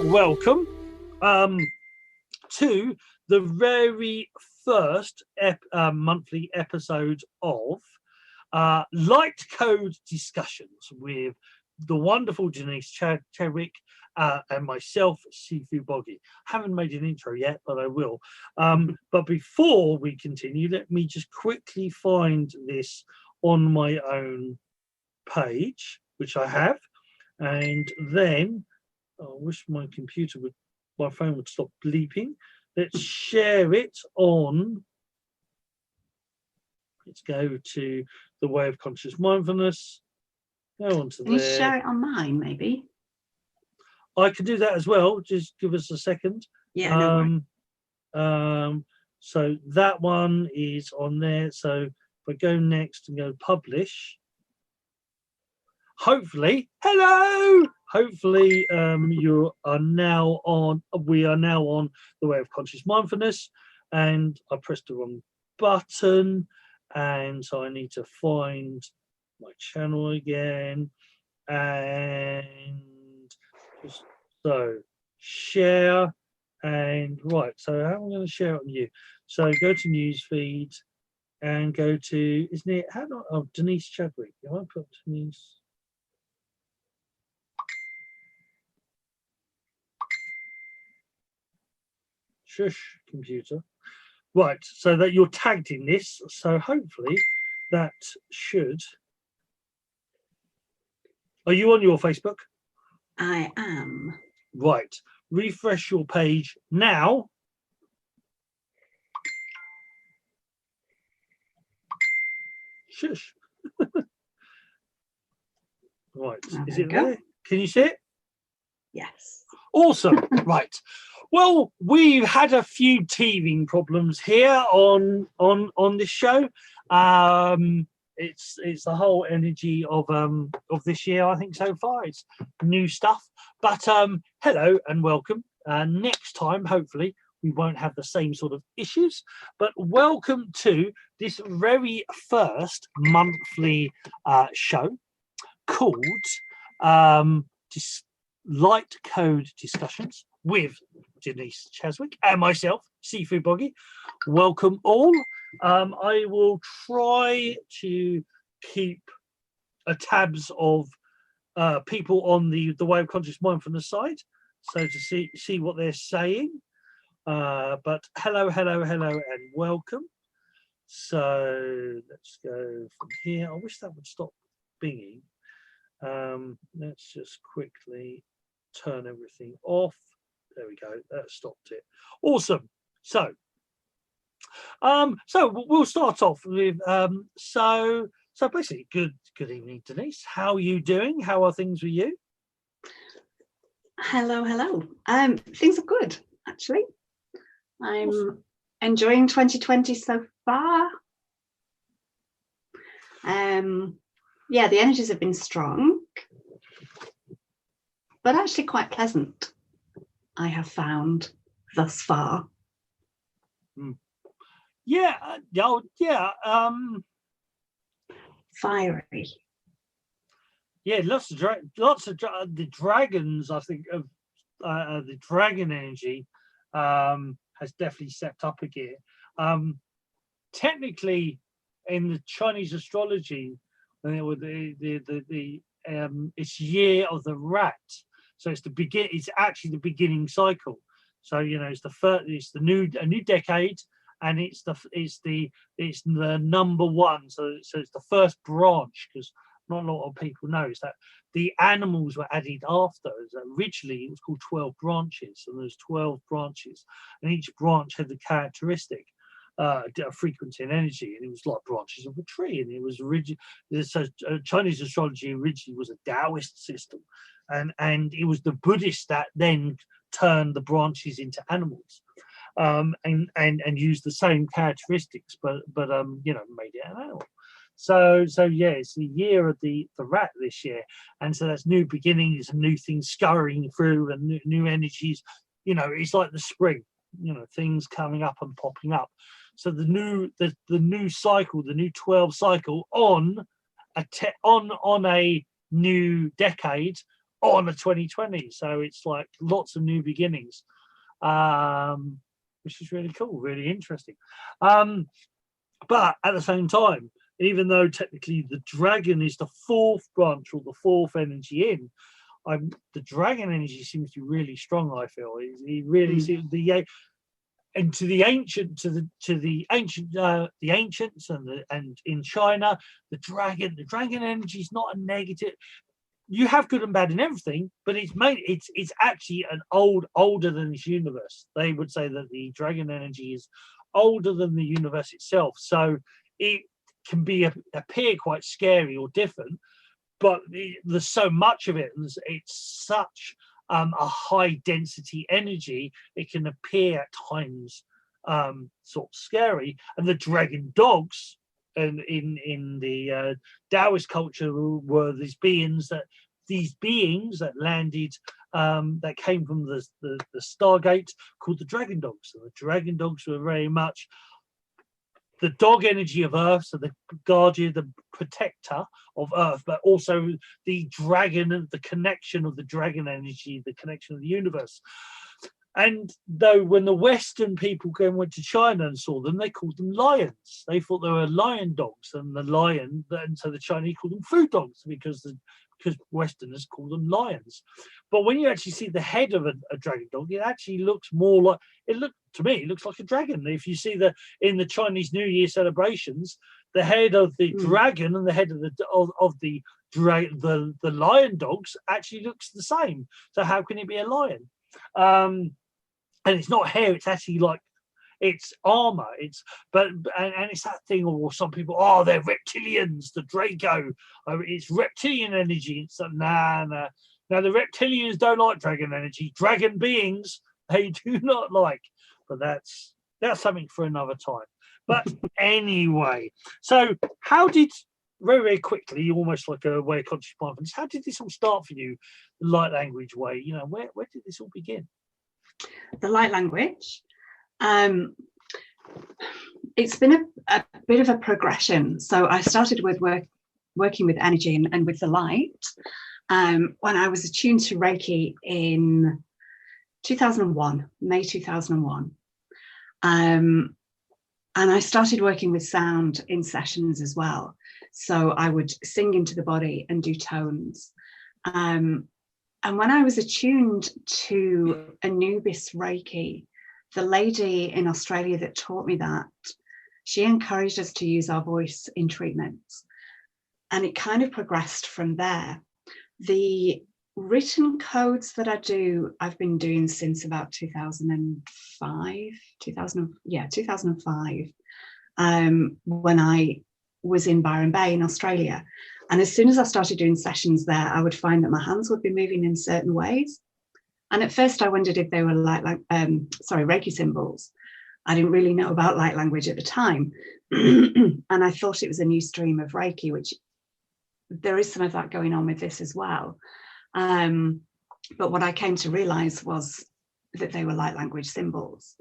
welcome to the very first monthly episode of Lightcode Discussions with the wonderful Denise Chadwick and myself, Sifu Boggie. Haven't made an intro yet, but I will. But before we continue, let me just quickly find this on my own page, which I have, and then I wish my phone would stop bleeping. Let's share it on. Let's go to the Way of Conscious Mindfulness. Go on to there. Can you share it on mine, maybe? I can do that as well. Just give us a second. Yeah. So that one is on there. So if I go next and go publish, hopefully, hello. Hopefully, we are now on the Way of Conscious Mindfulness, and I pressed the wrong button, and so I need to find my channel again, and so share, and right. So how am I going to share it on you? So go to newsfeed and go to, isn't it? Denise Chadwick. Have I put Denise? Shush, computer. Right, so that you're tagged in this, so hopefully that should. Are you on your Facebook? I am. Right, refresh your page now. Shush. Right, is it there? Can you see it? Yes. Awesome. Right. Well, we've had a few teething problems here on this show. It's the whole energy of this year, I think, so far. It's new stuff. But hello and welcome. Next time, hopefully, we won't have the same sort of issues. But welcome to this very first monthly show called Light Code Discussions with Denise Chadwick and myself, Sifu Boggie. Welcome all. I will try to keep tabs of people on the Way of Conscious Mindfulness side, so to see what they're saying. But hello, and welcome. So let's go from here. I wish that would stop binging. Let's just quickly turn everything off. There we go. That stopped it. Awesome. So we'll start off with so basically, good evening, Denise. How are you doing? How are things with you? Hello. Things are good, actually. I'm enjoying 2020 so far. Yeah, the energies have been strong, but actually quite pleasant, I have found thus far. Yeah. Fiery. Yeah, lots of the dragons. I think of the dragon energy has definitely stepped up again. Technically, in the Chinese astrology, it's year of the rat, so it's actually the beginning cycle. So it's a new decade, and it's the number one. So it's the first branch, because not a lot of people know is that the animals were added after. Originally it was called 12 branches, and there's 12 branches, and each branch had the characteristic frequency and energy, and it was like branches of a tree. And it was so Chinese astrology originally was a Taoist system, and it was the Buddhists that then turned the branches into animals, and used the same characteristics, but made it an animal. So yeah, it's the year of the rat this year, and so that's new beginnings and new things scurrying through, and new energies. It's like the spring. Things coming up and popping up. So the new cycle, the new 12 cycle on a new decade on a 2020. So it's like lots of new beginnings, which is really cool, really interesting. But at the same time, even though technically the dragon is the fourth branch or the fourth energy in, the dragon energy seems to be really strong. I feel it really seems and to the ancients and in China, the dragon energy is not a negative. You have good and bad in everything, but it's actually older than this universe. They would say that the dragon energy is older than the universe itself, so it can appear quite scary or different, but there's so much of it, and it's such a high density energy, it can appear at times sort of scary. And the dragon dogs and in the Taoist culture were these beings that landed that came from the Stargate, called the dragon dogs. So the dragon dogs were very much the dog energy of Earth, so the guardian, the protector of Earth, but also the dragon and the connection of the dragon energy, the connection of the universe. And though when the Western people went to China and saw them, they called them lions. They thought they were lion dogs, and so the Chinese called them food dogs because Westerners call them lions. But when you actually see the head of a dragon dog, it actually looks more like it looks like a dragon. If you see in the Chinese New Year celebrations, the head of the dragon and the head of the lion dogs actually looks the same. So how can it be a lion? And it's not hair; it's actually like it's armor. It's that thing. Or some people, they're reptilians. The Draco, it's reptilian energy. It's like, nah. Now the reptilians don't like dragon energy. Dragon beings they do not like. But that's something for another time. But anyway, so how did very, very quickly, almost like a way of conscious mindfulness, how did this all start for you? The light language way. Where did this all begin? The light language. It's been a bit of a progression. So I started with working with energy and with the light when I was attuned to Reiki in 2001, May 2001. And I started working with sound in sessions as well. So I would sing into the body and do tones. And when I was attuned to Anubis Reiki, the lady in Australia that taught me that, she encouraged us to use our voice in treatments. And it kind of progressed from there. The written codes that I've been doing since about 2005, when I was in Byron Bay in Australia. And as soon as I started doing sessions there, I would find that my hands would be moving in certain ways. And at first I wondered if they were Reiki symbols. I didn't really know about light language at the time. And I thought it was a new stream of Reiki, which there is some of that going on with this as well. But what I came to realize was that they were light language symbols.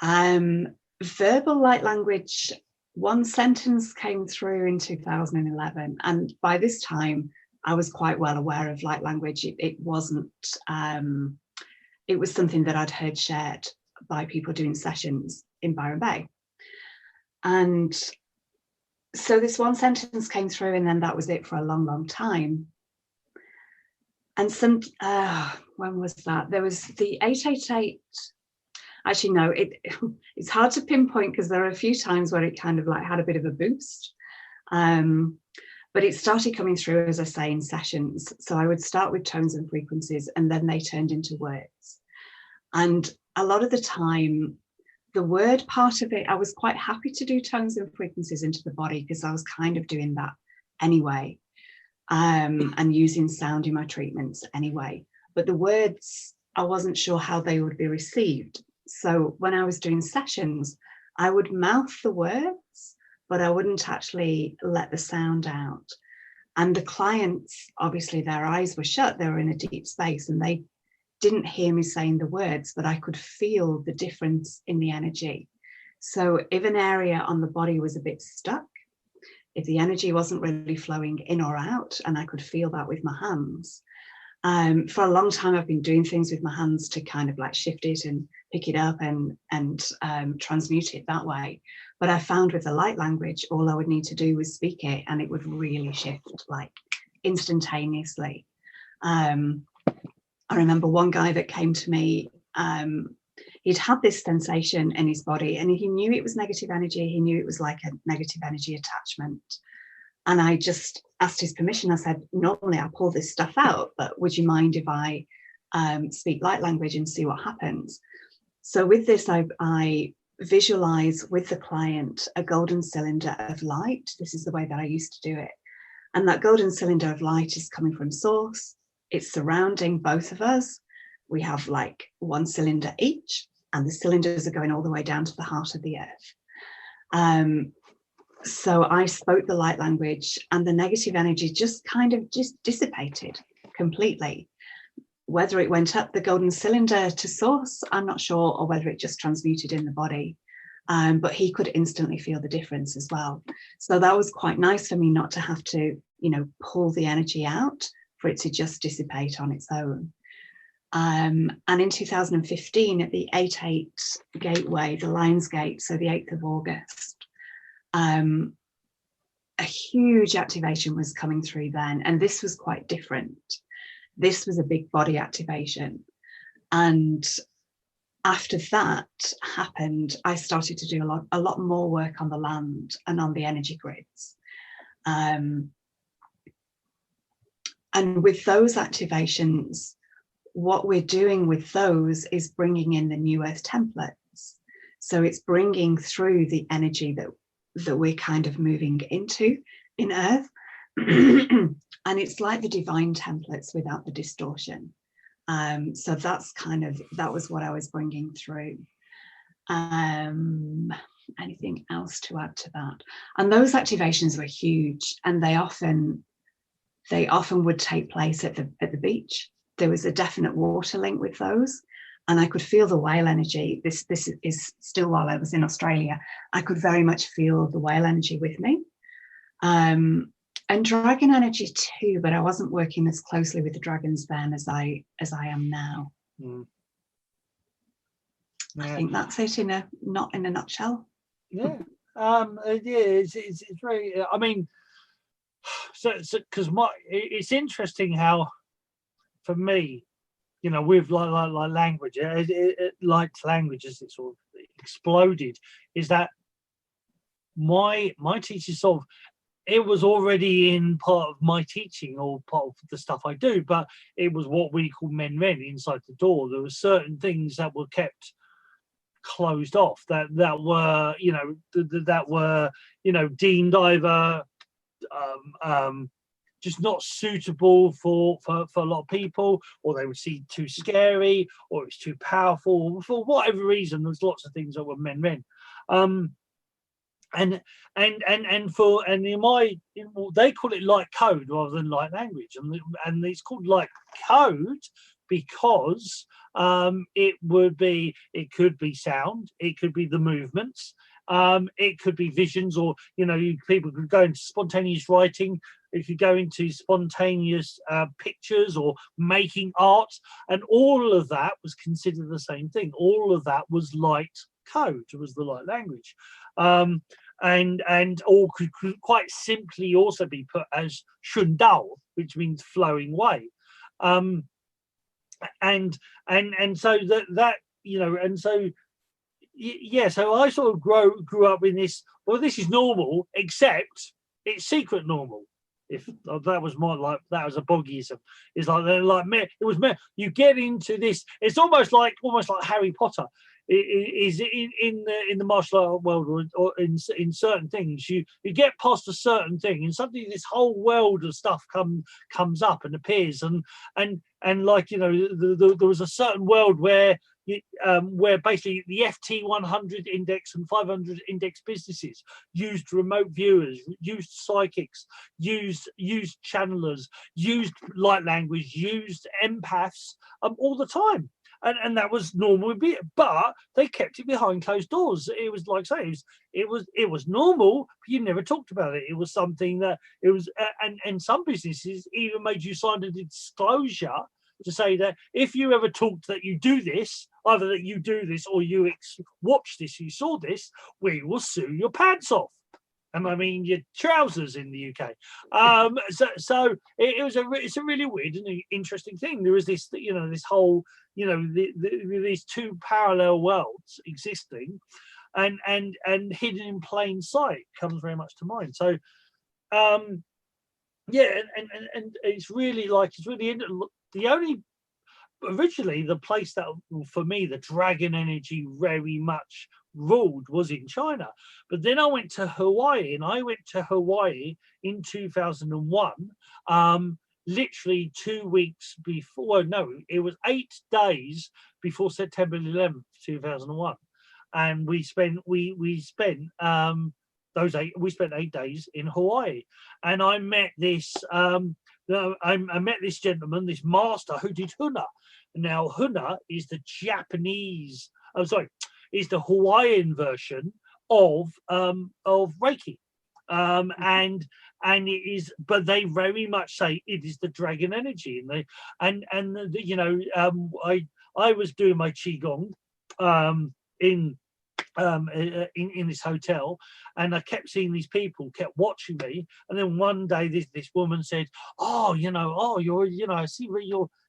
Verbal light language, one sentence came through in 2011. And by this time, I was quite well aware of light language. It wasn't, it was something that I'd heard shared by people doing sessions in Byron Bay. And so this one sentence came through, and then that was it for a long, long time. And when was that? There was the 888. Actually, no, it's hard to pinpoint because there are a few times where it kind of like had a bit of a boost. But it started coming through, as I say, in sessions. So I would start with tones and frequencies, and then they turned into words. And a lot of the time, the word part of it, I was quite happy to do tones and frequencies into the body because I was kind of doing that anyway, and using sound in my treatments anyway. But the words, I wasn't sure how they would be received. So when I was doing sessions, I would mouth the words, but I wouldn't actually let the sound out. And the clients, obviously their eyes were shut, they were in a deep space and they didn't hear me saying the words, but I could feel the difference in the energy. So if an area on the body was a bit stuck, if the energy wasn't really flowing in or out, and I could feel that with my hands, For a long time, I've been doing things with my hands to kind of like shift it and pick it up and transmute it that way. But I found with the light language, all I would need to do was speak it, and it would really shift like instantaneously. I remember one guy that came to me. He'd had this sensation in his body, and he knew it was negative energy. He knew it was like a negative energy attachment. And I just asked his permission. I said, normally I pull this stuff out, but would you mind if I speak light language and see what happens? So with this, I visualize with the client a golden cylinder of light. This is the way that I used to do it. And that golden cylinder of light is coming from source. It's surrounding both of us. We have like one cylinder each, and the cylinders are going all the way down to the heart of the earth. So I spoke the light language, and the negative energy just dissipated completely. Whether it went up the golden cylinder to source, I'm not sure, or whether it just transmuted in the body. But he could instantly feel the difference as well. So that was quite nice for me not to have to, pull the energy out, for it to just dissipate on its own. And in 2015, at the 8/8 gateway, the Lion's Gate, so the 8th of August, a huge activation was coming through then, and this was quite different. This was a big body activation, and after that happened, I started to do a lot more work on the land and on the energy grids. And with those activations, what we're doing with those is bringing in the New Earth templates. So it's bringing through the energy that we're kind of moving into in Earth. And it's like the divine templates without the distortion. So that was what I was bringing through. Anything else to add to that? And those activations were huge, and they often would take place at the beach. There was a definite water link with those, and I could feel the whale energy. This is still while I was in Australia. I could very much feel the whale energy with me. And dragon energy too, but I wasn't working as closely with the dragons then as I am now. Yeah. I think that's it not in a nutshell. Yeah. It's very. I mean, so because it's interesting how, for me, with like language, like language as it sort of exploded, is that my teacher sort of. It was already in part of my teaching or part of the stuff I do, but it was what we call men inside the door. There were certain things that were kept closed off, that were deemed either just not suitable for a lot of people, or they would see too scary, or it's too powerful. For whatever reason, there's lots of things that were men. And in my, they call it light code rather than light language, and it's called light code because it could be sound, it could be the movements, it could be visions, or people could go into spontaneous writing, it could go into spontaneous pictures or making art, and all of that was considered the same thing. All of that was light code, was the light language. And all could quite simply also be put as shundao, which means flowing way. And so that and so so I sort of grew up in this. Well, this is normal, except it's secret normal. If that was that was a Boggieism. It's it was you get into this. It's almost like Harry Potter. Is in the martial art world, or in certain things, you get past a certain thing, and suddenly this whole world of stuff comes up and appears, and like there was a certain world where basically the FT 100 index and 500 index businesses used remote viewers, used psychics, used channelers, used light language, used empaths all the time. and that was normal, but they kept it behind closed doors. It was like I say, it was normal, but you never talked about it. It was something that it was, and some businesses even made you sign a disclosure to say that if you ever talked that you do this, either that you do this or you watch this, you saw this, we will sue your pants off. And I mean your trousers in the UK. So it's a really weird and interesting thing. There was this, this whole, these two parallel worlds existing, and hidden in plain sight comes very much to mind. So, yeah, and it's really the only. Originally, the place that, for me, the dragon energy very much ruled was in China. But then I went to Hawaii, and I went to Hawaii in 2001, literally 2 weeks before, no, it was 8 days before September 11th, 2001. And we spent those 8 days in Hawaii. And I met this, I met this gentleman, this master who did Huna. Now, Huna is the is the Hawaiian version of Reiki, and it is, but they very much say it is the dragon energy, and I was doing my qigong in this hotel, and I kept seeing these people kept watching me, and then one day this woman said, you're I see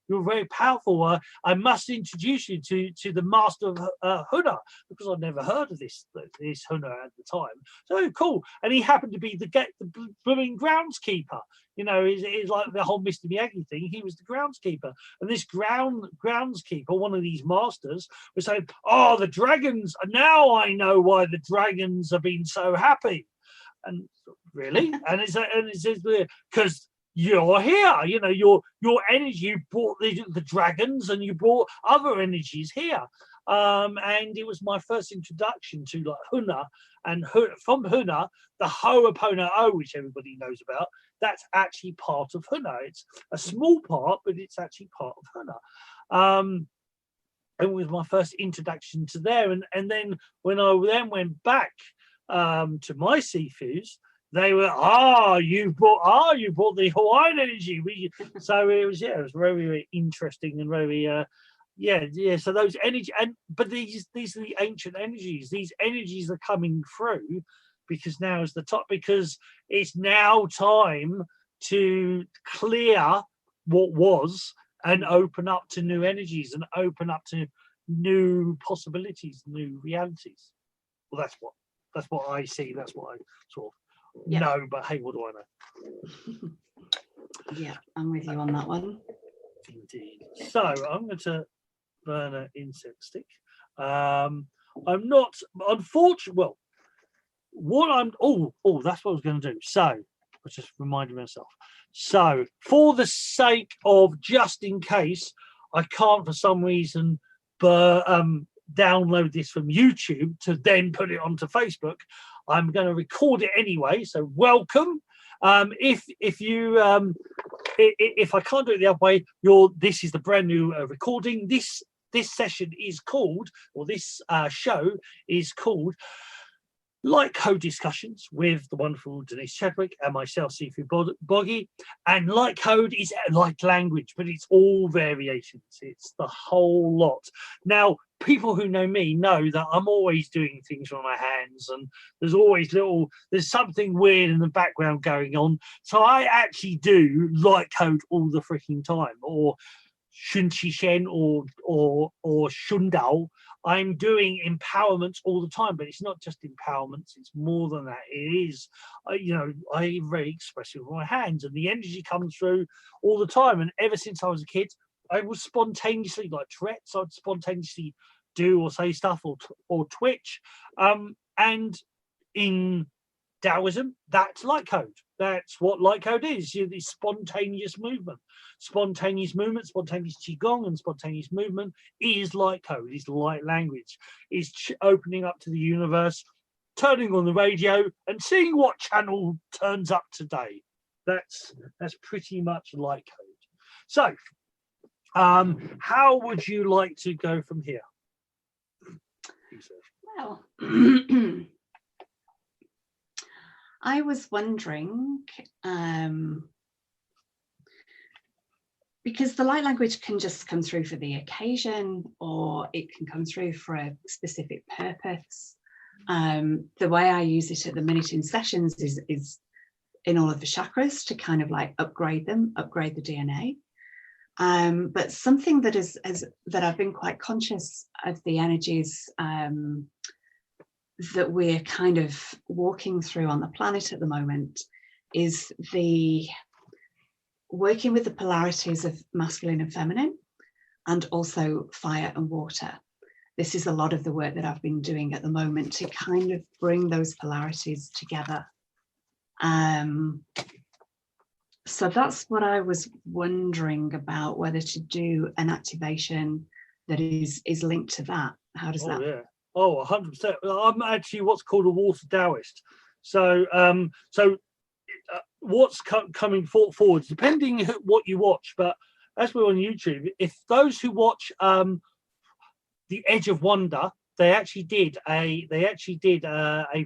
you're very powerful. I must introduce you to the master of Huna, because I'd never heard of this Huna at the time. So cool. And he happened to be the blooming groundskeeper. It's like the whole Mr. Miyagi thing. He was the groundskeeper. And this groundskeeper, one of these masters, was saying, "Oh, the dragons, now I know why the dragons have been so happy." And really? And it says, because you're here, your energy, you brought the dragons, and you brought other energies here, and it was my first introduction to like Huna, and from Huna, the Ho'oponopono, which everybody knows about, that's actually part of Huna. It's a small part, but it's actually part of Huna. It was my first introduction to there, and then when I went back to my Sifus, they were, you brought the Hawaiian energy. So it was very, very interesting, and very so those energy, but these are the ancient energies. These energies are coming through because now is the top, because it's now time to clear what was and open up to new energies and open up to new possibilities, new realities. Well, that's what I see. That's what I sort of no, but hey, what do I know? Yeah, I'm with you on that one. Indeed. So I'm going to burn an incense stick. I'm not, unfortunately. Well, what I'm. That's what I was going to do. So I just reminded myself. So for the sake of, just in case I can't for some reason, download this from YouTube to then put it onto Facebook, I'm going to record it anyway. So welcome. If I can't do it the other way, this is the brand new recording. This session is called, or this show is called, Lightcode Discussions with the wonderful Denise Chadwick and myself, Sifu Boggie. And Lightcode is like language, but it's all variations. It's the whole lot. Now, people who know me know that I'm always doing things with my hands, and there's something weird in the background going on. So I actually do Lightcode all the freaking time, or Shunchi Shen or Shundao. I'm doing empowerments all the time, but it's not just empowerments, it's more than that. It is, I'm very expressive with my hands, and the energy comes through all the time. And ever since I was a kid, I would spontaneously, like Tourette's, I'd spontaneously do or say stuff or twitch. And in Taoism, that's Lightcode. That's what Lightcode is. It's spontaneous movement. Spontaneous movement, spontaneous qigong, and spontaneous movement is Lightcode. It's light language. It's opening up to the universe, turning on the radio, and seeing what channel turns up today. That's pretty much Lightcode. So How would you like to go from here? Well, I was wondering, because the light language can just come through for the occasion, or it can come through for a specific purpose. The way I use it at the minute in sessions is in all of the chakras to kind of like upgrade them, upgrade the DNA. But something that that I've been quite conscious of the energies that we're kind of walking through on the planet at the moment is the working with the polarities of masculine and feminine, and also fire and water. This is a lot of the work that I've been doing at the moment to kind of bring those polarities together. So that's what I was wondering about, whether to do an activation that is linked to that. How does that? Yeah. Oh, 100%. I'm actually what's called a water Taoist. So, what's coming forward, depending what you watch, but as we're on YouTube, if those who watch The Edge of Wonder, they actually did a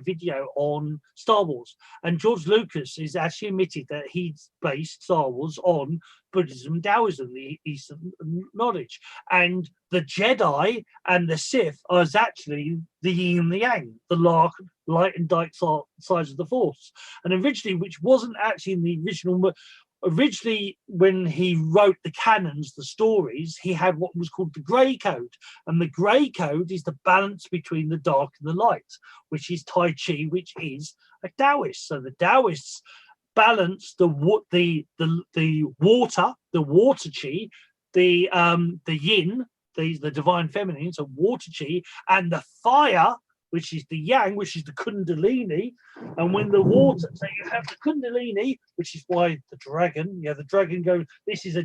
video on Star Wars, and George Lucas is actually admitted that he's based Star Wars on Buddhism, Taoism, the Eastern knowledge, and the Jedi and the Sith are actually the yin and the yang, the light and dark sides of the Force. And originally, which wasn't actually in the original. Originally, when he wrote the canons, the stories, he had what was called the Grey Code. And the Grey Code is the balance between the dark and the light, which is Tai Chi, which is a Taoist. So the Taoists balance the water, the water chi, the yin, the divine feminine, so water chi, and the fire, which is the yang, which is the kundalini. And when the water, so you have the kundalini, which is why the dragon goes, this is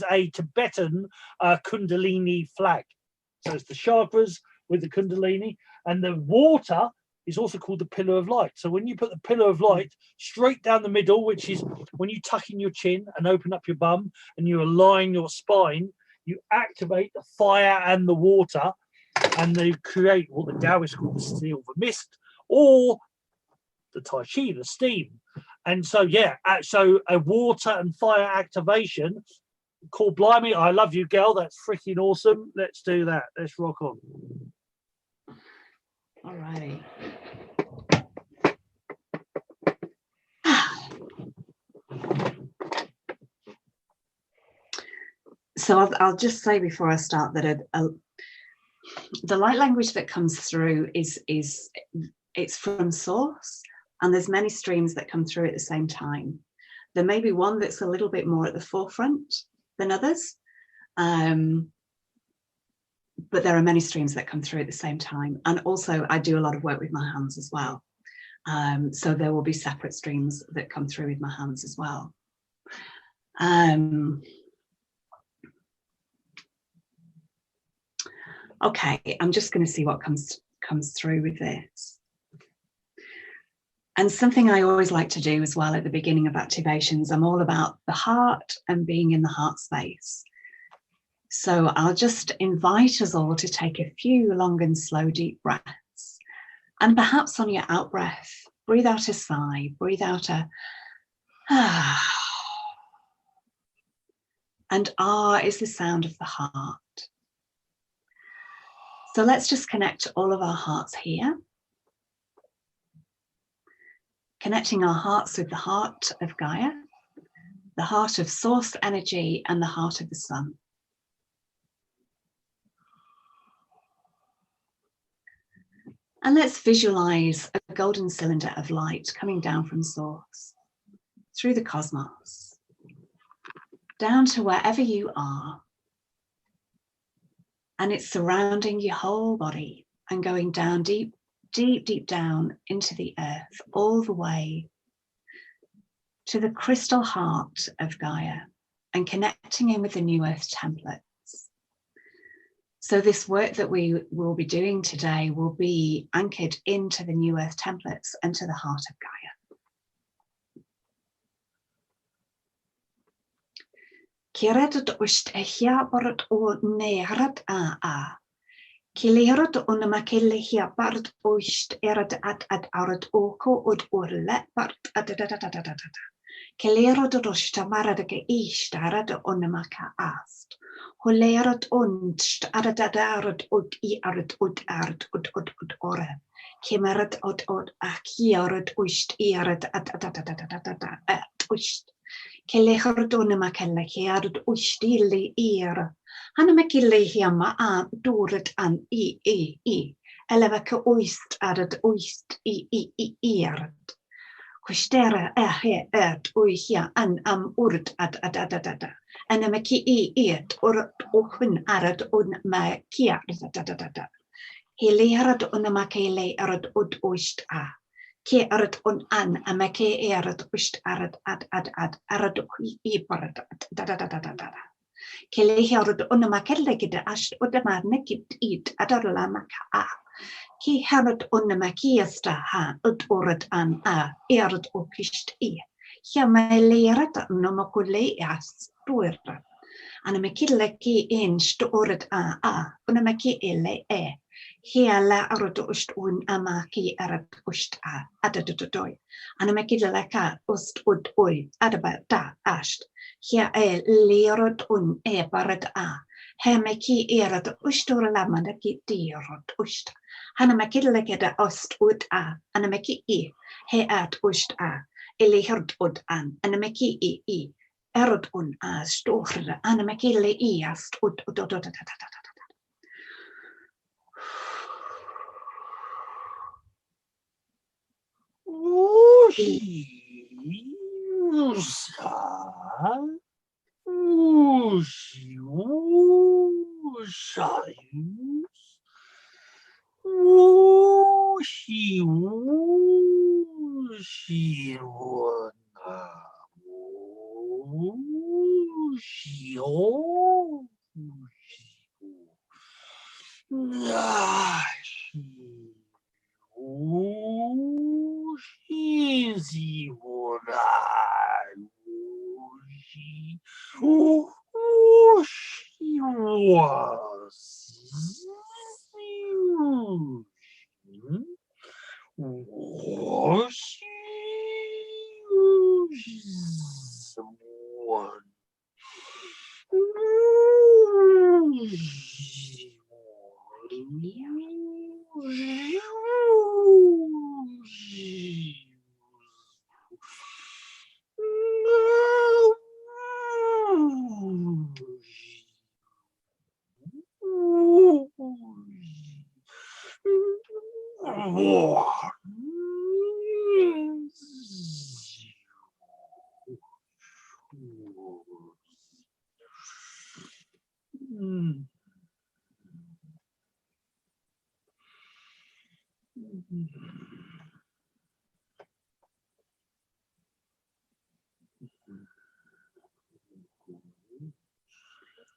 a Tibetan kundalini flag. So it's the chakras with the kundalini, and the water is also called the pillar of light. So when you put the pillar of light straight down the middle, which is when you tuck in your chin and open up your bum and you align your spine, you activate the fire and the water, and they create what the Taoists call the silver mist, or the Tai Chi, the steam. And so, so a water and fire activation called Blimey, I love you, girl. That's freaking awesome. Let's do that. Let's rock on. All righty. So I'll just say before I start that the light language that comes through it's from source, and there's many streams that come through at the same time. There may be one that's a little bit more at the forefront than others, but there are many streams that come through at the same time. And also I do a lot of work with my hands as well. So there will be separate streams that come through with my hands as well. Okay, I'm just going to see what comes through with this. And something I always like to do as well at the beginning of activations, I'm all about the heart and being in the heart space. So I'll just invite us all to take a few long and slow deep breaths. And perhaps on your out breath, breathe out a sigh, breathe out a ah. And ah is the sound of the heart. So let's just connect all of our hearts here. Connecting our hearts with the heart of Gaia, the heart of source energy, and the heart of the sun. And let's visualize a golden cylinder of light coming down from source, through the cosmos, down to wherever you are. And it's surrounding your whole body and going down deep, deep, deep down into the earth, all the way to the crystal heart of Gaia, and connecting in with the new earth templates. So this work that we will be doing today will be anchored into the new earth templates and to the heart of Gaia. Kiret ust ehia barat o nerat a. Kilerot onamakele hia bart ust erat at arat oko od orle bart at. Kilerot rosta maradake ishtarat onamaka ast. Holerot onst arat od I arat od ore. Kimerat od akiarat ust erat at ust. Kelehart onamakele hiarat ustili era. Hanamekille hiama doret an I. Elevake oist arat oist I arat. Kustera oihia an urt at. Anamaki I or ohun arat on ma kia. Heleharat onamakele arat od oist a. Ke arat on an amake arat oist arat at arat I parat. Kelehiarud onamakelle ash odamarnekit it adarlamaka a. Ki harad onamakiasta ha orat an a erad okist I. Hiamelerat nomakule as tuerra. Anamakille ki in storat a onamaki ele e. Hiala arad ust un amaki arad ust a adadodoi. Anamakille ka ust ud oi adaba da asht. Hia lerot un barat a. Hemeki erat ustur lamandaki dirot ust. Hanamakillekeda ost ud a. Anameki I. He at ust a. Elehert ud an. Anameki I. Erot un a stor. Anamakille I ast ud.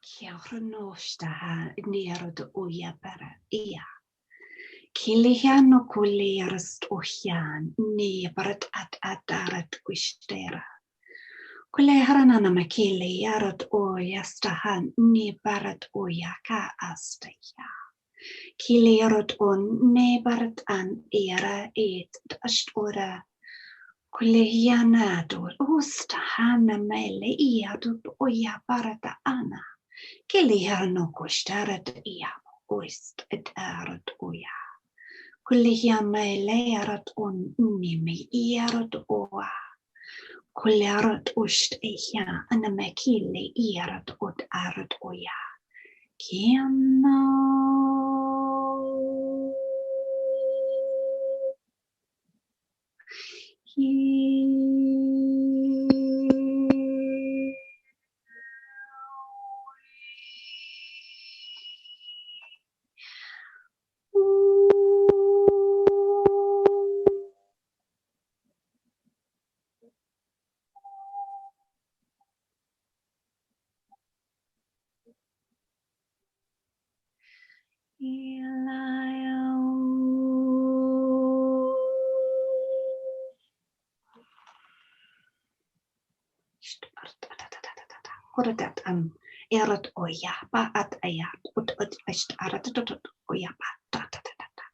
Kiaronosta ha nerod oya para ia. Kiliano kuliarst ohian ne barat at adarat quistera. Kuleharanana makili yarat oyastahan ne barat oyaka astaya. Kiliarot on ne barat an era et astora. Kulehianador ostahana mele iadut oya barata ana. Kiliano kostarat iamo oist et arat oya. Kulihiamele arat on nimi iarat oa. Kuliarat ust ehia anamekili iarat od arat oya. Kiano. Koradat an erot oya ba at ayat ut ist arat oya ba ta ta ta ta.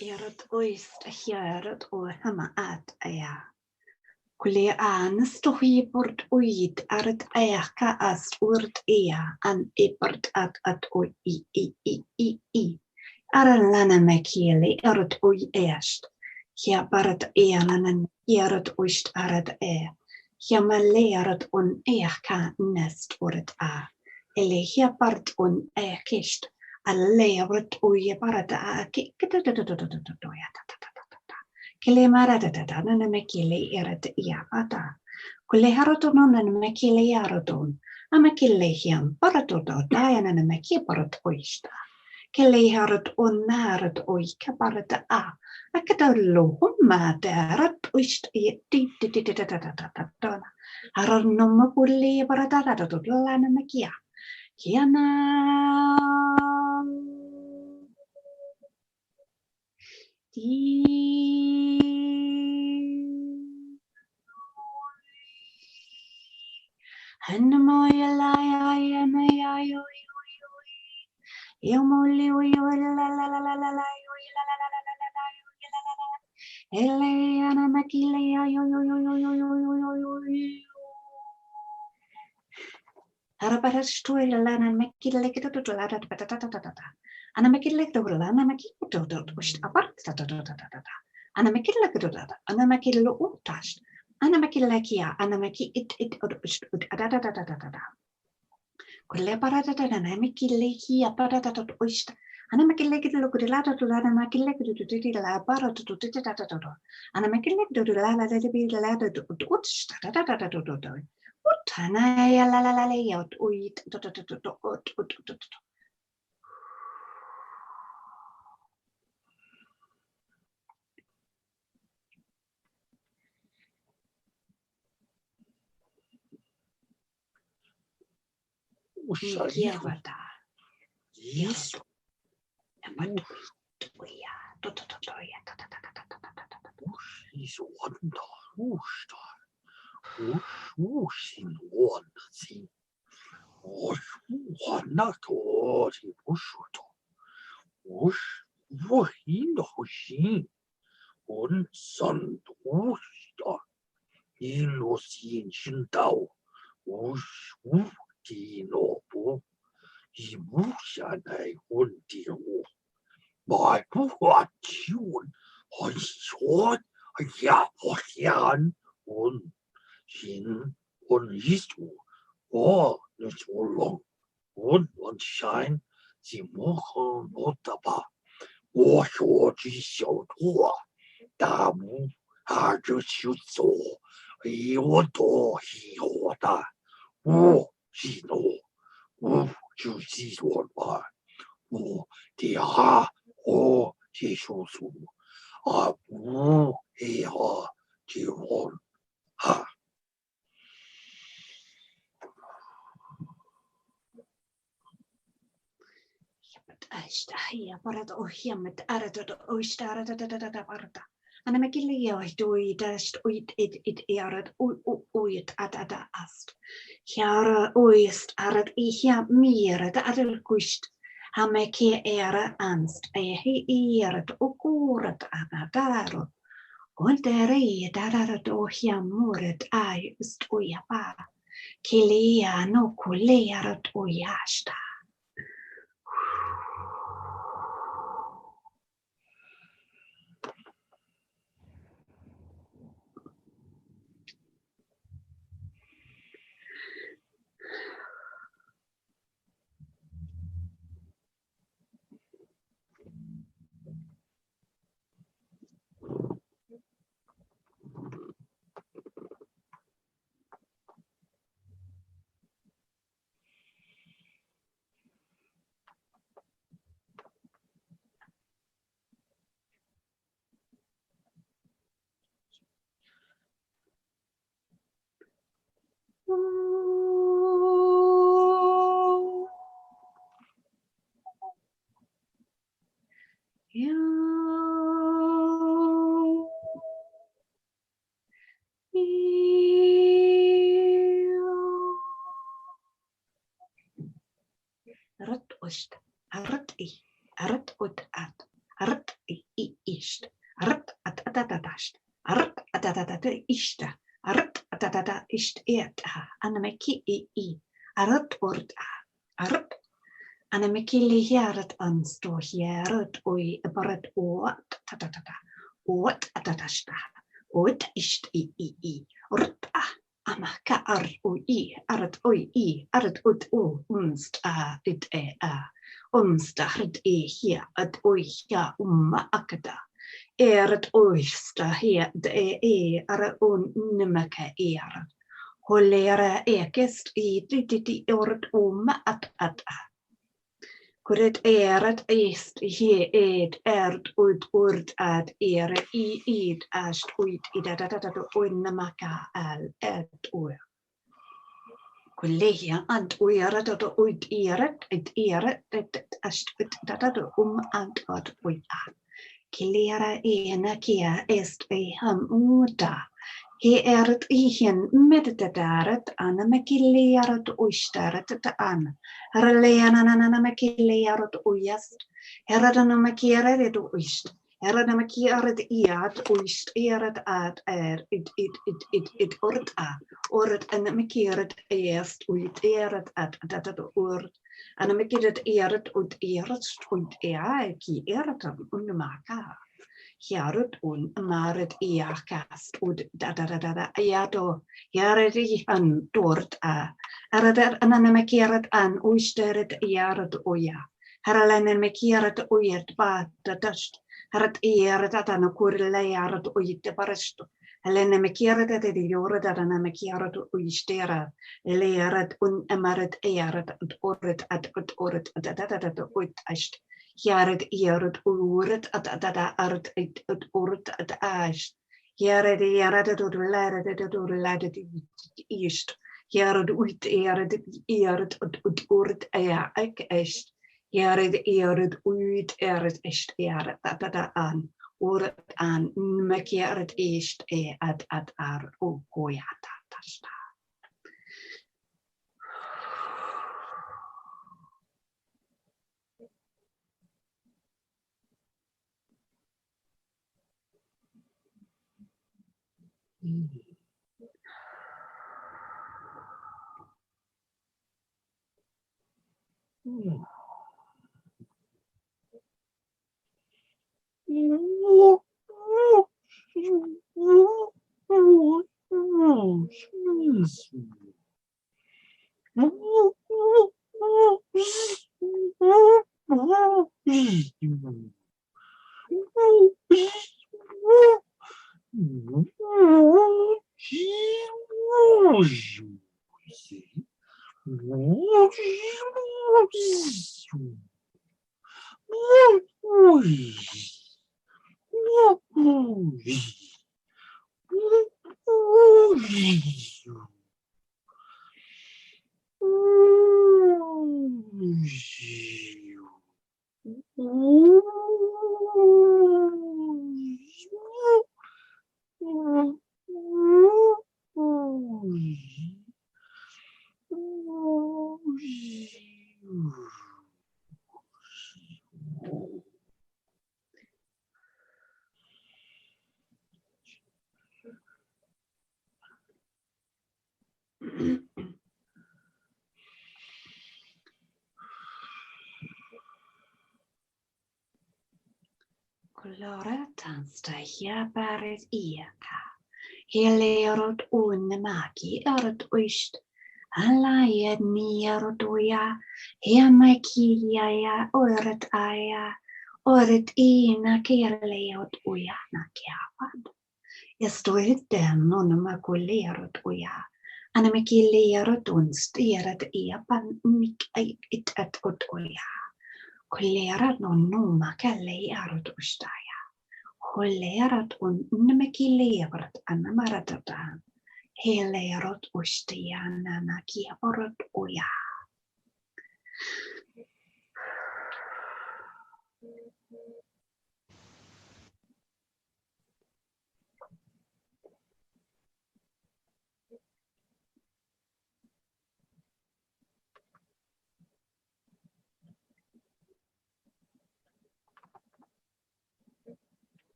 Erot oist hierot o hama at aya. Kule an stohi bord oid arat ayaka ast urt ea an ebert at o i. Aran lana mekili erot oi est. Hia barat eananan erot oist arat e. Hia malearat on eaka nest orat a. Ele hia bart on eakist. Allearat oi barat a Kile maratata nana mekile erat iapata. Kule harotonon nana mekile yaroton. Amakile hiam paratoto diana meki parat oista. Kile harot on narat oika parata a. Akadallo humma darat oist ti. Haronoma kule paratata lana mekia. Kiana. Hanmoya la ya na ya yo Yomoli la la la la la la Eliana Makile Arabastoy lana Makile to la and I make it like the Lana Makito apart and I make it like the and I make it look touched and I make it like ya and I make it Kulle paradadana namikille hia paradadot oista. Ana makilek do kudilata to lana makilek do titila para to titata. Ana makilek do lala de be lada to utsta. Utana ya la la la ya uit to. Kiavata. Yes. He's wonder. In one thing. One to the bush. In the machine. On sun to in was in Shintao. Dino. Emotion I wouldn't deal with. My what tune I saw a yan on Shin on his or not so long. One shine the moho notaba. Wash or show to Damu hard to shoot so. He want to he order. Oh, she know. Oh, you see one by. Oh, the ha. Oh, she shows you. Ah, oh, he ha. She won. Ha. Ashtahiya parada ohiamet arada oistarada parada. And I'm a gilly do it it arid oit at ast. Here oist arad ihia mirad adel gust. Hameki era anst he ered okurat anadaro. On dere darad ohia murid I ust oyapa. Kilia no kulearat oyashta. Arat ut at arat I ist arat at arat at ishta arat at ist et anameki I arat ort arat anameki liharat ansto hierat oi barat ot atata ot ist I ort amaka ar oi arat oi arat ut unst it Omstahrt hier at oicha akada. Het oista hier de ara nimaka Holera ekest I ort at. Kuret eret est hier ert ut ad I ast uit idadada nimaka al et oer. Collegia and oeret dat uit het ast ut dat and at oita. Kilera ena kia est hamuda. He eret ihan meditaret anamekileret oistaret an. Herleananamekileret oiast. Heradanamakeret oist. Heradanamakeret iad oist eret ad it ort anamekeret est uit eret ad dat ort. Anamekeret eret uit eret uit ki eret unmaka. Yarut un marit iakast ud iado yaredi an dort aradat ananamekirat an uisteret yarat oya haralanemekirat oyet ba dast harat yarat atana kurle yarat oyit barasto halenemekirat at the yorat ananamekirat uistera eleyarat un amaret yarat oret at oret at oit ast Jared Jared Uret at art at Urt at Ash. Jared Jared at East. Jared Uit Jared at Urt Ek Est. Jared Jared Uit Jared Est Jared at an Urt an Mekiaret East at ar Goyata Tasta. Colora tansta hiabaret iaka. Heleerot unnemaki erot uist. Alaiet nierot uja. Hiamakia ja oret aja. Oret ina kieleot uja nakiavat. Ja stoit den onmakuleerot uja. Anamakileerot unstieret iapan mik it at ot uja. Kollerat on numma källei arvotustaja. Kollerat on nmekileerat annamaratataan. Heleerot ustiaan nanakiaporot uja.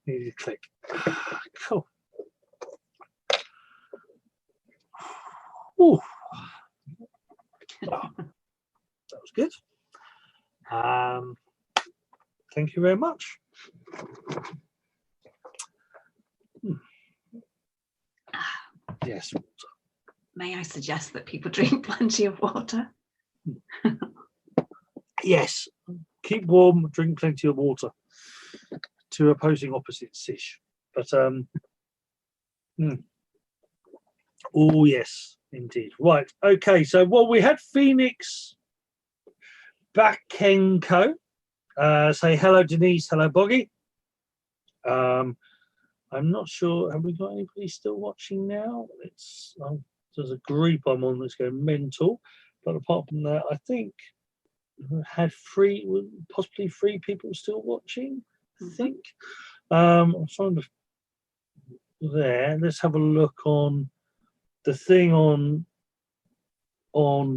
Need to click. Cool. Ooh. That was good. Thank you very much. Yes. May I suggest that people drink plenty of water? Yes. Keep warm, drink plenty of water. Two opposing opposites-ish. But oh yes, indeed. Right. Okay. So we had Phoenix Bakenko say hello, Denise. Hello, Boggie. I'm not sure. Have we got anybody still watching now? It's there's a group I'm on that's going mental. But apart from that, I think had possibly 3 people still watching, I think. I'm trying to there. Let's have a look on the thing on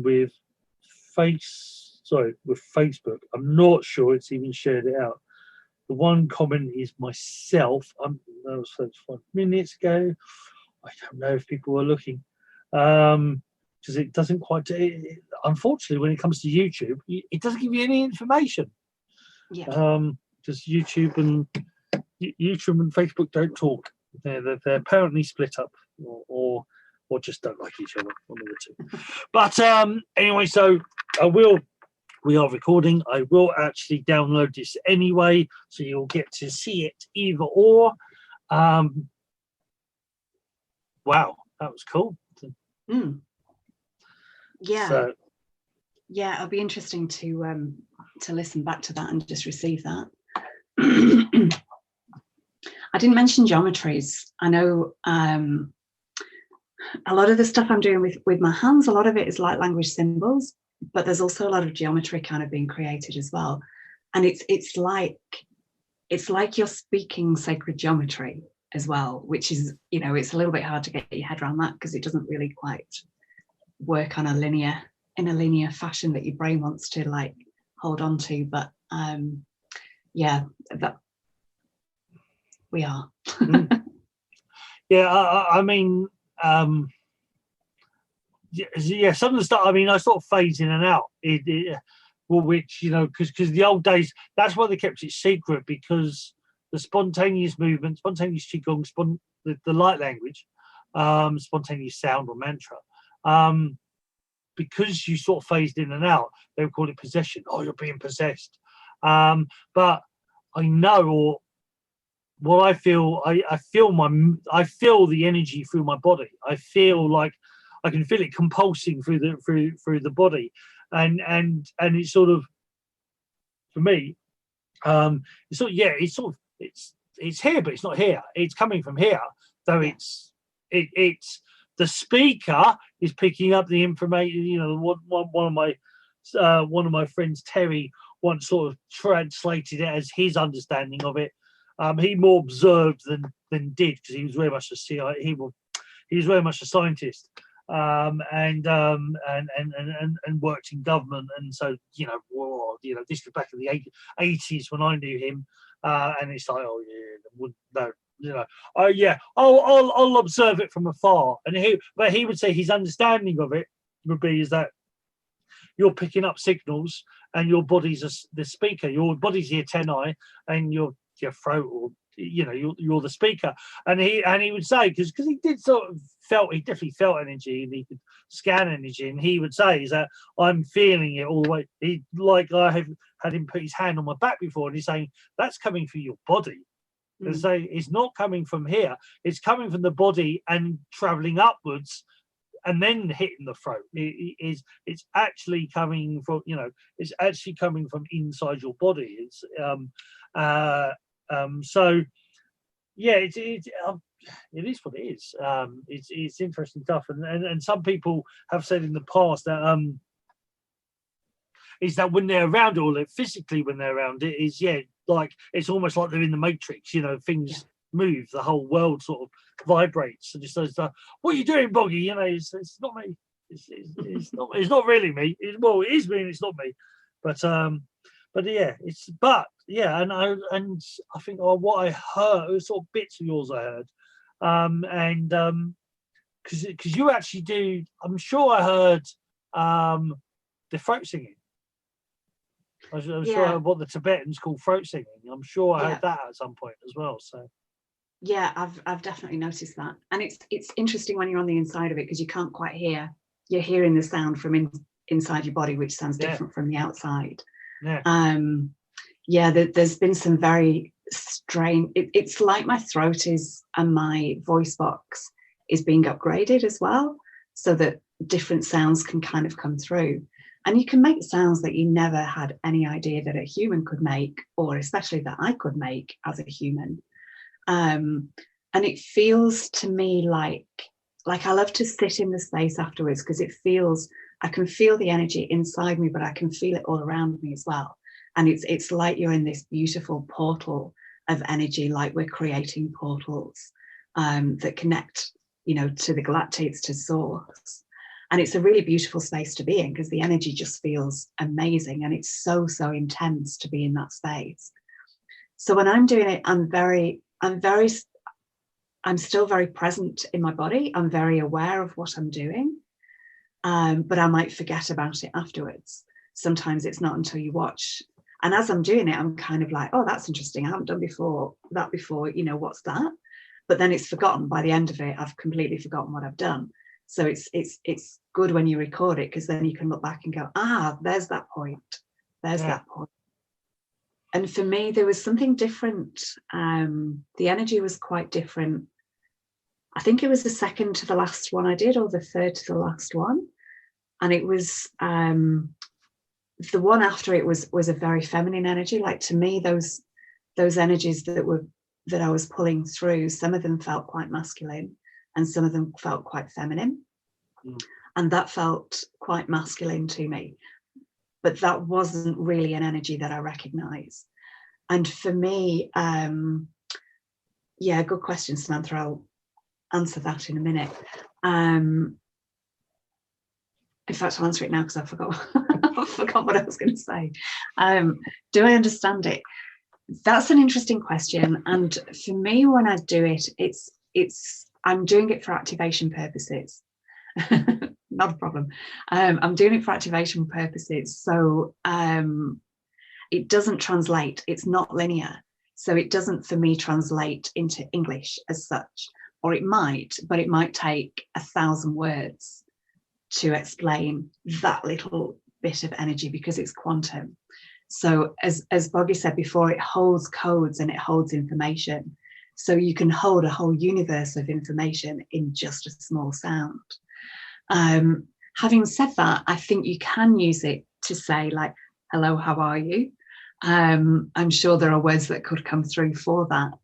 with Facebook. I'm not sure it's even shared it out. The one comment is myself. That was 35 minutes ago. I don't know if people were looking. Because it doesn't quite. Unfortunately, when it comes to YouTube, it doesn't give you any information. Yeah. Because YouTube and Facebook don't talk. They're apparently split up, or just don't like each other. One of the two. But anyway, so we are recording. I will actually download this anyway, so you'll get to see it either or. Wow, that was cool. Yeah. So, yeah, it'll be interesting to listen back to that and just receive that. I didn't mention geometries. I know a lot of the stuff I'm doing with my hands, a lot of it is light language symbols, but there's also a lot of geometry kind of being created as well. And it's like you're speaking sacred geometry as well, which is, it's a little bit hard to get your head around that because it doesn't really quite work on in a linear fashion that your brain wants to like hold on to. But yeah, that we are. Yeah, I mean, yeah, some of the stuff. I mean, I sort of fades in and out. Which because the old days, that's why they kept it secret, because the spontaneous movement, spontaneous qigong, the light language, spontaneous sound or mantra, because you sort of phased in and out, they would call it possession. Oh, you're being possessed. But I know, or what I feel, I feel the energy through my body. I feel like I can feel it compulsing through the body, and it's sort of, for me, it's here, but it's not here. It's coming from here, though. It's the speaker is picking up the information. One of my friends, Terry, once sort of translated it as his understanding of it. He more observed than did, because he was very much he was very much a scientist, and worked in government, and so this was back in the 80s when I knew him, and it's like, oh yeah, no, oh yeah, I'll observe it from afar, and he would say his understanding of it would be is that you're picking up signals, and your body's the speaker. Your body's the antennae, and your throat, or you're the speaker. And he would say, because he did he definitely felt energy, and he could scan energy, and he would say is that I'm feeling it all the way. I have had him put his hand on my back before, and he's saying that's coming through your body. And so it's not coming from here, it's coming from the body and traveling upwards and then hitting the throat. It's actually coming from, it's actually coming from inside your body. It's so yeah, it is what it is. It's interesting stuff, and some people have said in the past that is that when they're around, or physically when they're around it, is like it's almost like they're in the Matrix. Things move, the whole world sort of vibrates, and just says, "What are you doing, Boggie?" It's not me. It's not really me. It is me, and it's not me. But and I think what I heard, it was sort of bits of yours I heard, because you actually do. I'm sure I heard the throat singing. I'm sure I heard what the Tibetans call throat singing. I'm sure I heard that at some point as well. So yeah, I've definitely noticed that, and it's interesting when you're on the inside of it, because you can't quite hear. You're hearing the sound from inside your body, which sounds different from the outside. There's been some very strange. It's like my throat and my voice box is being upgraded as well, so that different sounds can kind of come through. And you can make sounds that you never had any idea that a human could make, or especially that I could make as a human. And it feels to me like I love to sit in the space afterwards, because it feels I can feel the energy inside me, but I can feel it all around me as well. And it's like you're in this beautiful portal of energy, like we're creating portals that connect, you know, to the galactics, to source. And it's a really beautiful space to be in, because the energy just feels amazing, and it's so intense to be in that space. So when I'm doing it, I'm still very present in my body. I'm very aware of what I'm doing, but I might forget about it afterwards. Sometimes it's not until you watch. And as I'm doing it, I'm kind of like, oh, that's interesting. I haven't done that before, you know, what's that? But then it's forgotten. By the end of it, I've completely forgotten what I've done. So it's good when you record it, because then you can look back and go, there's that point. That point. And for me, there was something different. The energy was quite different. I think it was the second to the last one I did, or the third to the last one. And it was the one after it was a very feminine energy. Like, to me, those energies that I was pulling through, some of them felt quite masculine and some of them felt quite feminine. And that felt quite masculine to me, but that wasn't really an energy that I recognize. And for me, good question, Samantha. I'll answer that in a minute. In fact, I'll answer it now because I forgot what I was going to say. Do I understand it? That's an interesting question. And for me, when I do it, I'm doing it for activation purposes. Not a problem. I'm doing it for activation purposes. So it doesn't translate. It's not linear. So it doesn't, for me, translate into English as such. Or it might, but it might take 1,000 words to explain that little bit of energy, because it's quantum. So as Boggie said before, it holds codes and it holds information. So you can hold a whole universe of information in just a small sound. Having said that, I think you can use it to say, like, hello, how are you? I'm sure there are words that could come through for that.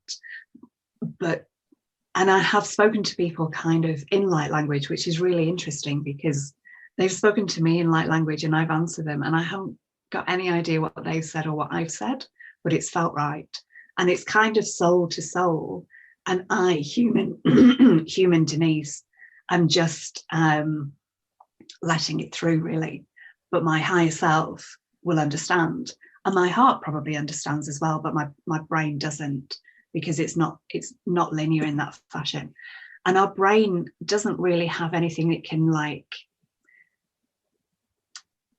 And I have spoken to people kind of in light language, which is really interesting, because they've spoken to me in light language and I've answered them, and I haven't got any idea what they've said or what I've said, but it's felt right. And it's kind of soul to soul. And I, human Denise, I'm just letting it through, really. But my higher self will understand. And my heart probably understands as well, but my brain doesn't, because it's not linear in that fashion. And our brain doesn't really have anything it can, like,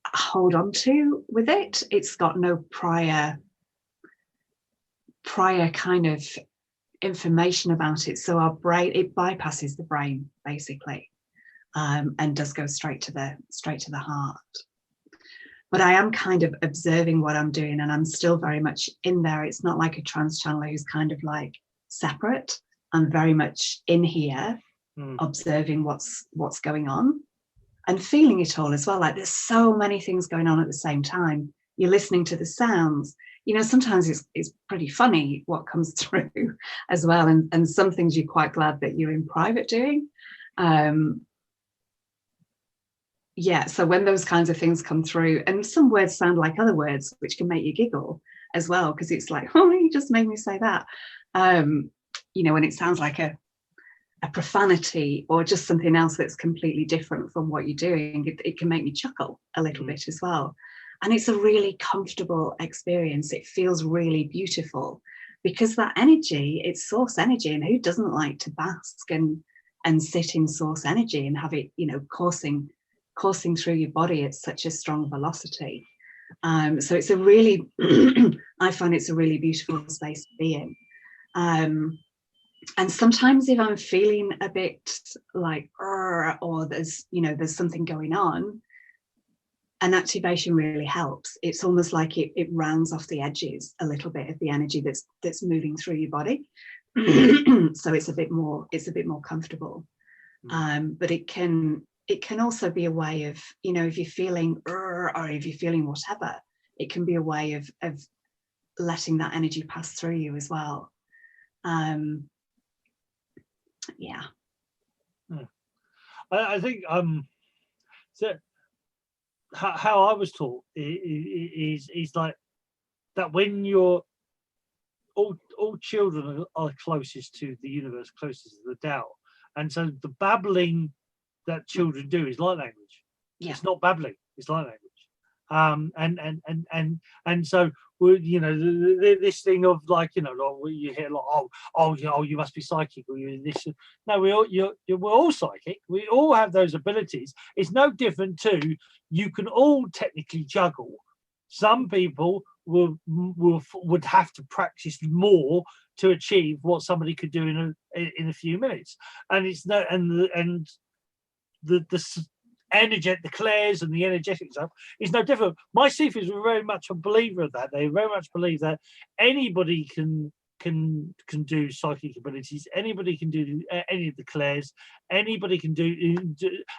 hold on to with it. It's got no prior kind of information about it. So our brain, it bypasses the brain basically, and does go straight to the heart. But I am kind of observing what I'm doing, and I'm still very much in there. It's not like a trance channeler who's kind of like separate. I'm very much in here, observing what's going on and feeling it all as well. Like, there's so many things going on at the same time. You're listening to the sounds. You know, sometimes it's pretty funny what comes through as well. And some things you're quite glad that you're in private doing. So when those kinds of things come through, and some words sound like other words, which can make you giggle as well, because it's like, oh, you just made me say that. You know, when it sounds like a profanity or just something else that's completely different from what you're doing, it can make me chuckle a little bit as well. And it's a really comfortable experience. It feels really beautiful, because that energy, it's source energy, and who doesn't like to bask and sit in source energy and have it, you know, coursing through your body at such a strong velocity. So it's a really, I find it's a really beautiful space to be in. And sometimes if I'm feeling a bit like, or there's something going on, an activation really helps. It's almost like it rounds off the edges a little bit of the energy that's moving through your body. So it's a bit more comfortable. But it can also be a way of, you know, if you're feeling or if you're feeling whatever, it can be a way of letting that energy pass through you as well. I think so how I was taught is like that when you're all children are closest to the universe, closest to the Tao, and so the babbling that children do is light language. Yeah. It's not babbling; it's light language. And so this thing of like you hear like you must be psychic or you this. No, we're all psychic. We all have those abilities. It's no different to you can all technically juggle. Some people would have to practice more to achieve what somebody could do in a few minutes, and it's no and the energetic, the clairs and the energetic stuff is no different. My Sifis were very much a believer of that. They very much believe that anybody can do psychic abilities. Anybody can do any of the clairs. Anybody can do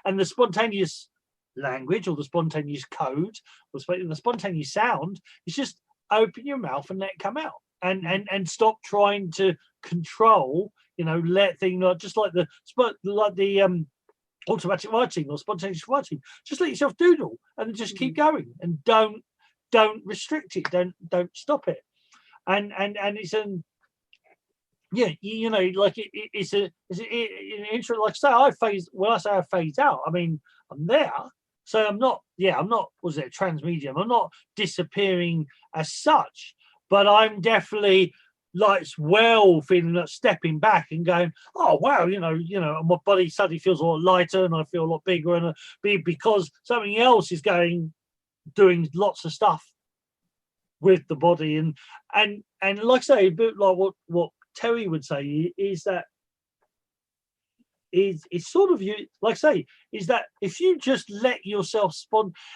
and the spontaneous language or the spontaneous code or the spontaneous sound is just open your mouth and let it come out and stop trying to control, let things just like the automatic writing or spontaneous writing. Just let yourself doodle and just keep going and don't restrict it. Don't stop it. And it's like it's an intro. Like say I phase. When I say I phase out, I mean I'm there. So I'm not. Was it a trans medium? I'm not disappearing as such, but I'm definitely like feeling like stepping back and going, oh wow, my body suddenly feels a lot lighter and I feel a lot bigger and because something else is doing lots of stuff with the body and like I say, a bit like what Terry would say is that it's sort of you like I say is that if you just let yourself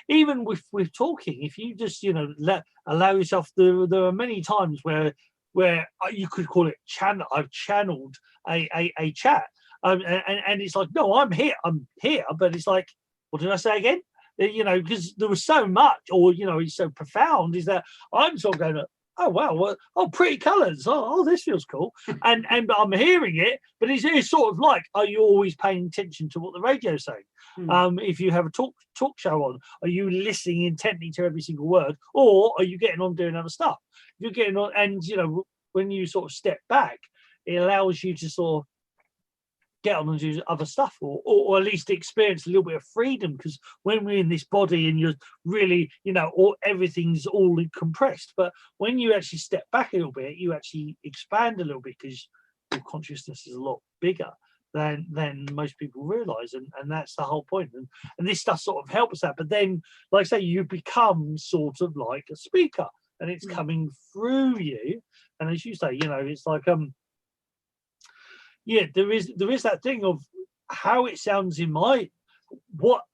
even with talking, if you just allow yourself, there are many times where you could call it I've channeled a chat and it's like no I'm here but it's like what did I say again, because there was so much or it's so profound is that I'm sort of going oh wow, pretty colors, this feels cool and I'm hearing it but it's sort of like are you always paying attention to what the radio's saying? If you have a talk show on, are you listening intently to every single word or are you getting on doing other stuff? You're getting on and when you sort of step back it allows you to sort of get on and do other stuff or at least experience a little bit of freedom, because when we're in this body and you're really everything's all compressed, but when you actually step back a little bit you actually expand a little bit because your consciousness is a lot bigger than most people realize, and that's the whole point. And this stuff sort of helps that, but then like I say you become sort of like a speaker and it's coming through you, and as you say it's like there is that thing of how it sounds in what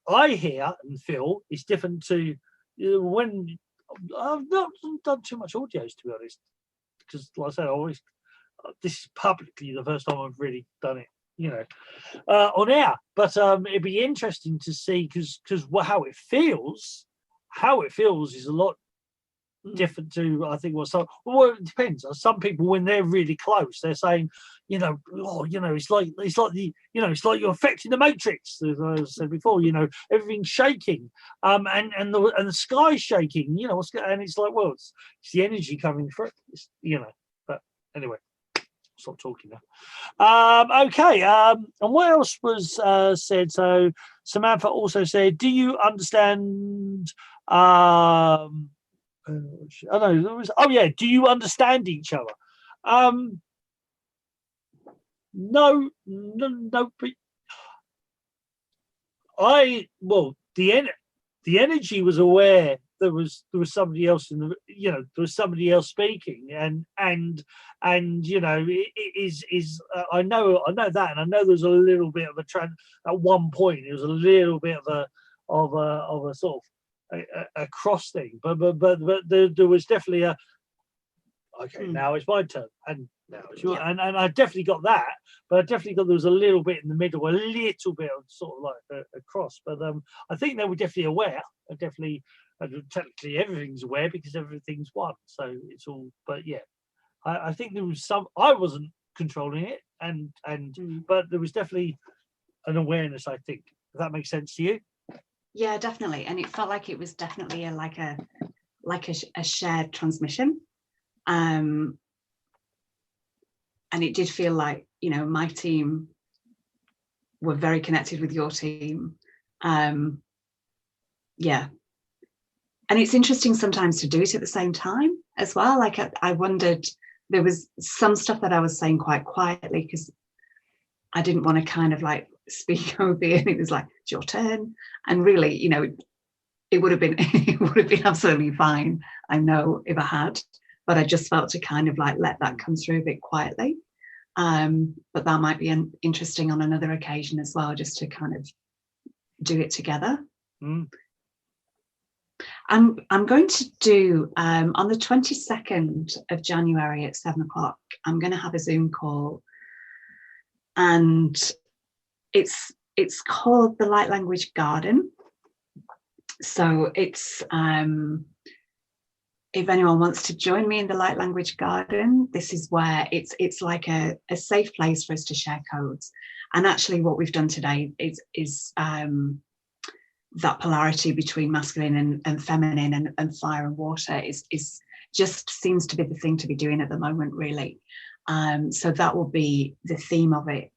I hear and feel is different to when I've not done too much audios, to be honest, because like I said, this is publicly the first time I've really done it, on air. But it'd be interesting to see because how it feels is a lot different to I think it depends. Some people when they're really close they're saying it's like you're affecting the matrix, as I said before, everything's shaking and the sky's shaking, and it's like it's the energy coming through, but anyway stop talking now. Okay, and what else was said? So Samantha also said, do you understand do you understand each other? No, but the energy was aware there was somebody else there was somebody else speaking, and it is I know that, and I know there's a little bit of at one point it was a little bit of a sort of a cross thing, but there was definitely a now it's my turn, and now it's your, and I definitely got that, but I definitely got there was a little bit in the middle, a little bit of sort of like a cross, but I think they were definitely aware. Technically everything's aware because everything's one, so it's all. But yeah, I think there was some. I wasn't controlling it, but there was definitely an awareness. I think if that makes sense to you. Yeah, definitely. And it felt like it was definitely a shared transmission. And it did feel like, you know, my team were very connected with your team. Yeah. And it's interesting sometimes to do it at the same time as well. Like I wondered, there was some stuff that I was saying quite quietly because I didn't want to kind of like speak over you. And it was like, it's your turn. And really, you know, it would have been absolutely fine, I know, if I had, but I just felt to kind of like let that come through a bit quietly. But that might be interesting on another occasion as well, just to kind of do it together. I'm going to do on the 22nd of January at 7 o'clock, I'm going to have a Zoom call, and it's called the Light Language Garden. So it's if anyone wants to join me in the Light Language Garden, this is where it's like a safe place for us to share codes. And actually what we've done today is that polarity between masculine and feminine and fire and water is just seems to be the thing to be doing at the moment, really. So that will be the theme of it.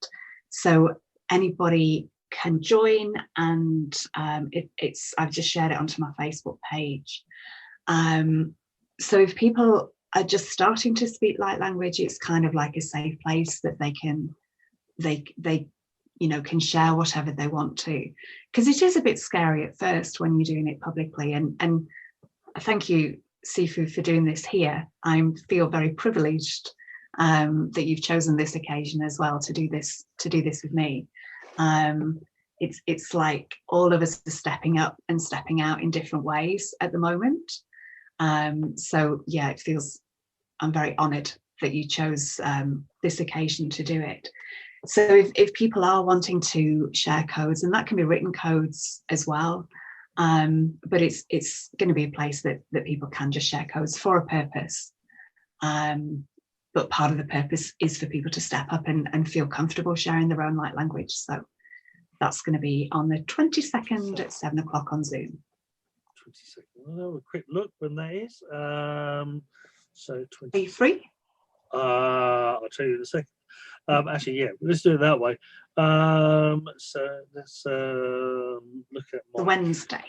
So anybody can join, and I've just shared it onto my Facebook page. So if people are just starting to speak light language, it's kind of like a safe place that they you know, can share whatever they want to, because it is a bit scary at first when you're doing it publicly. And thank you, Sifu, for doing this here. I feel very privileged that you've chosen this occasion as well to do this with me. It's like all of us are stepping up and stepping out in different ways at the moment. So yeah, I'm very honoured that you chose this occasion to do it. So if people are wanting to share codes, and that can be written codes as well, but it's going to be a place that people can just share codes for a purpose. But part of the purpose is for people to step up and feel comfortable sharing their own light language. So that's going to be on the 22nd at 7 o'clock on Zoom. 22nd. We'll have a quick look when that is. So 20. Are you free? I'll tell you in a second. Actually, yeah, let's do it that way. So let's look at the Wednesday.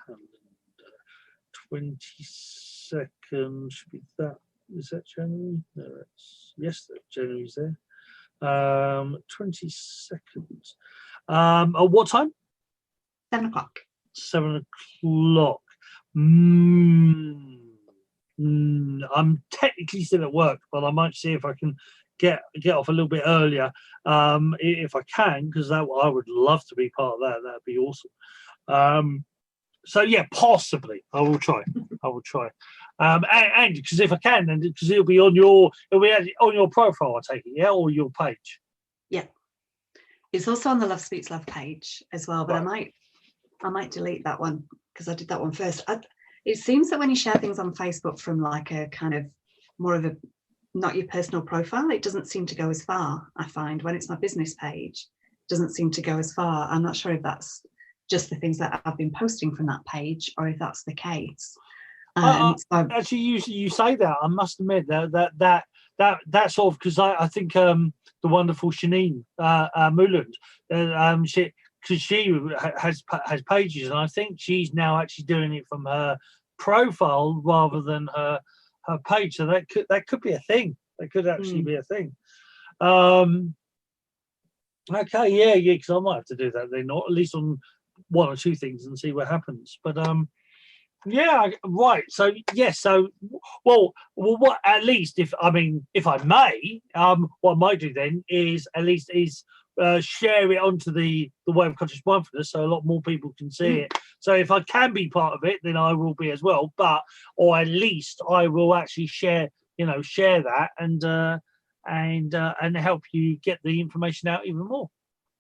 Calendar. 22nd should be that. Is that January? No, yes, January's there. 22nd. At what time? 7 o'clock. 7 o'clock. I'm technically still at work, but I might see if I can get off a little bit earlier, if I can, because I would love to be part of that. That'd be awesome. So yeah, possibly I will try. And because if I can, then because it'll be on your profile, I take it, yeah, or your page. Yeah, it's also on the Love Speaks Love page as well. But right. I might delete that one because I did that one first. It seems that when you share things on Facebook from like a kind of more of a not your personal profile, it doesn't seem to go as far. I find when it's my business page, it doesn't seem to go as far. I'm not sure if that's just the things that I've been posting from that page or if that's the case. Actually, you say that. I must admit that sort of, because I think the wonderful Shanine Muland, she has pages, and I think she's now actually doing it from her profile rather than her page. So that could be a thing. That could actually be a thing. Okay, yeah, because I might have to do that then, or at least on one or two things, and see what happens. But yeah, right. So yes. So well, what at least if I may, what I might do then is at least share it onto the Way of Conscious Mindfulness, so a lot more people can see it. So if I can be part of it, then I will be as well. Or at least I will actually share that and help you get the information out even more.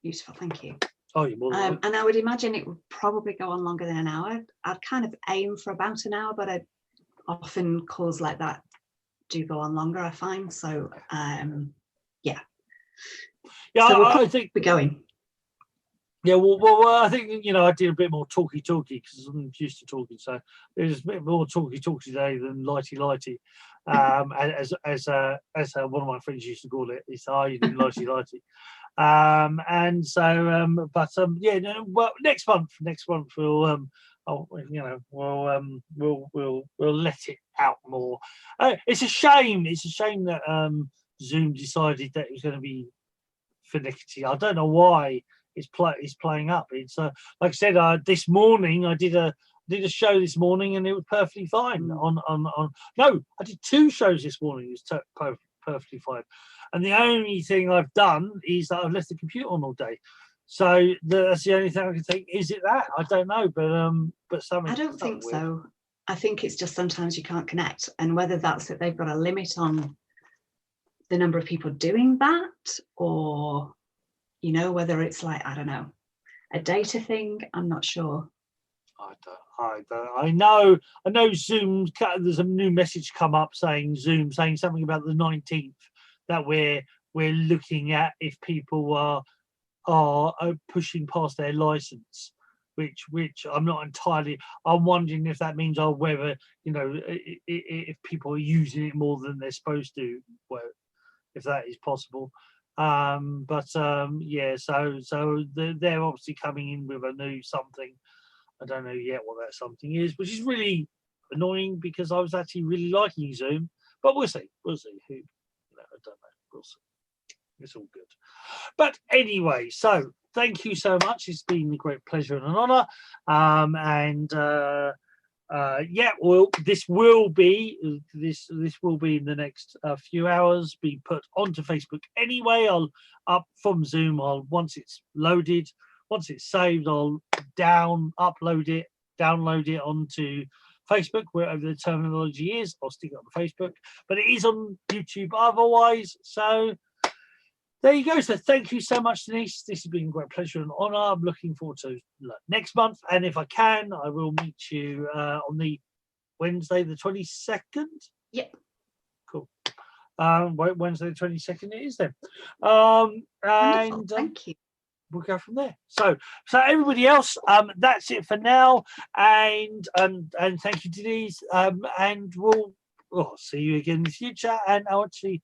Beautiful, thank you. Oh, you're more than welcome. And I would imagine it would probably go on longer than an hour. I'd kind of aim for about an hour, but often calls like that do go on longer, I find. So yeah. Yeah, so I think we're going. Yeah, well, I think, you know, I did a bit more talky because I'm used to talking, so there's a bit more talky today than lighty. As one of my friends used to call it, it's you doing lighty. And so, yeah, no, well, next month we'll we'll let it out more. It's a shame that Zoom decided that it was going to be finicky. I don't know why it's playing up. It's like I said, this morning I did a show this morning and it was perfectly fine. No, I did 2 shows this morning. It was perfectly fine. And the only thing I've done is that I've left the computer on all day. So that's the only thing I can think. Is it that? I don't know, but something. I don't think so. I think it's just sometimes you can't connect, and whether that's that they've got a limit on the number of people doing that, or you know, whether it's like, I don't know, a data thing. I'm not sure. I know Zoom. There's a new message come up saying something about the 19th that we're looking at if people are pushing past their license, which I'm not entirely. I'm wondering if that means whether, you know, if people are using it more than they're supposed to, well, if that is possible. Yeah, so they're obviously coming in with a new something. I don't know yet what that something is, which is really annoying because I was actually really liking Zoom, but we'll see. Who, I don't know. We'll see. It's all good. But anyway, so thank you so much. It's been a great pleasure and an honor. Yeah, well, this will be in the next few hours be put onto Facebook anyway. I'll up from Zoom. Once it's loaded, once it's saved, I'll download it onto Facebook, wherever the terminology is. I'll stick it on Facebook, but it is on YouTube otherwise. So there you go. So thank you so much, Denise. This has been a great pleasure and honor. I'm looking forward to next month, and if I can, I will meet you on the Wednesday the 22nd. Yep. Cool. Wednesday the 22nd it is then. And thank you. We'll go from there. So everybody else, that's it for now. And thank you, Denise. And we'll see you again in the future. And I'll actually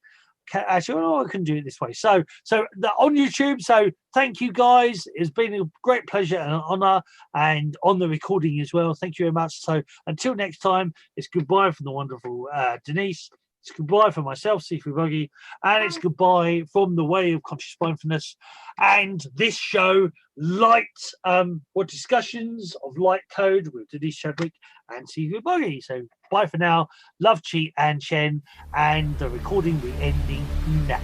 I can do it this way. So on YouTube. So thank you guys. It's been a great pleasure and an honor, and on the recording as well. Thank you very much. So until next time, it's goodbye from the wonderful Denise. It's goodbye from myself, Sifu Boggie, and it's goodbye from the Way of Conscious Mindfulness and this show, Discussions of Light Code with Denise Chadwick and Sifu Boggie. So bye for now. Love, Chi and Chen, and the recording will be ending now.